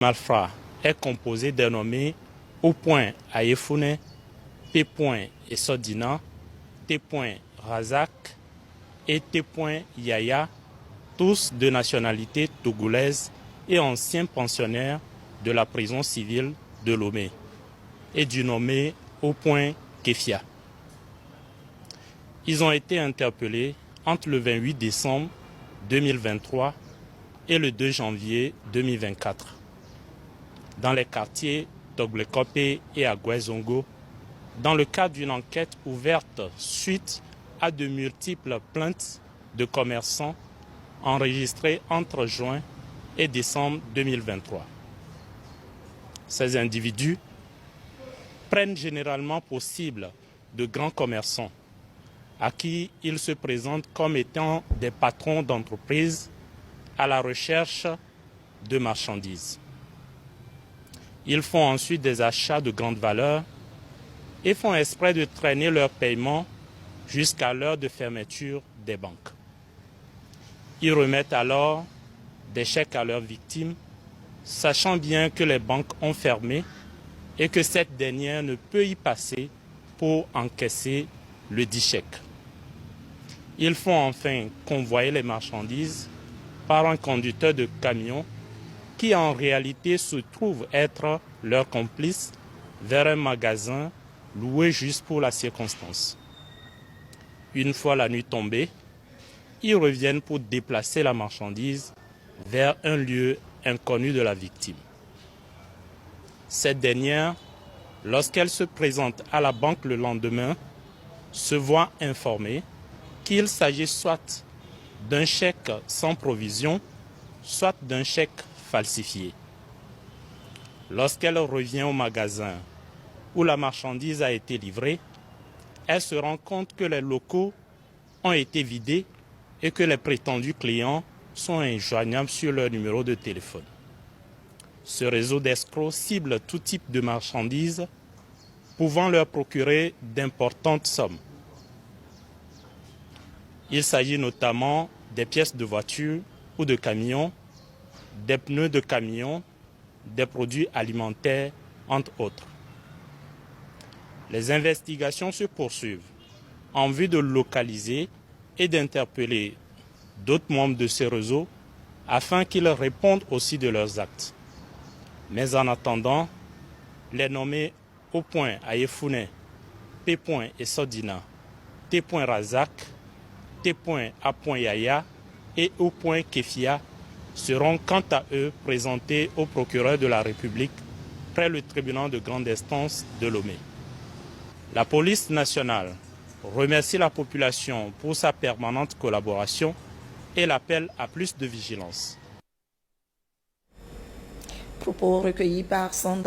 Malfrats est composé des nommés O. Ayefune, P. Essodina, T. Razak et T. Yaya, tous de nationalité togolaise et anciens pensionnaires de la prison civile de Lomé, et du nommé O. Kefia. Ils ont été interpellés entre le 28 décembre 2023 et le 2 janvier 2024 dans les quartiers Toglekope et Agwezongo, dans le cadre d'une enquête ouverte suite à de multiples plaintes de commerçants enregistrées entre juin et décembre 2023. Ces individus prennent généralement pour cible de grands commerçants à qui ils se présentent comme étant des patrons d'entreprises à la recherche de marchandises. Ils font ensuite des achats de grande valeur et font exprès de traîner leur paiement jusqu'à l'heure de fermeture des banques. Ils remettent alors des chèques à leurs victimes, sachant bien que les banques ont fermé et que cette dernière ne peut y passer pour encaisser le dit chèque. Ils font enfin convoyer les marchandises par un conducteur de camion qui en réalité se trouve être leur complice vers un magasin loué juste pour la circonstance. Une fois la nuit tombée, ils reviennent pour déplacer la marchandise vers un lieu inconnu de la victime. Cette dernière, lorsqu'elle se présente à la banque le lendemain, se voit informée qu'il s'agit soit d'un chèque sans provision, soit d'un chèque falsifié. Lorsqu'elle revient au magasin où la marchandise a été livrée, elle se rend compte que les locaux ont été vidés et que les prétendus clients sont injoignables sur leur numéro de téléphone. Ce réseau d'escrocs cible tout type de marchandises pouvant leur procurer d'importantes sommes. Il s'agit notamment des pièces de voiture ou de camions, des pneus de camions, des produits alimentaires, entre autres. Les investigations se poursuivent en vue de localiser et d'interpeller d'autres membres de ces réseaux afin qu'ils répondent aussi de leurs actes. Mais en attendant, les nommés O. Ayefune, P. Essodina, T. Razak, T. Yaya et O. Kefia seront quant à eux présentés au procureur de la République près le tribunal de grande instance de Lomé. La police nationale remercie la population pour sa permanente collaboration et l'appelle à plus de vigilance. Propos recueillis par Sandra.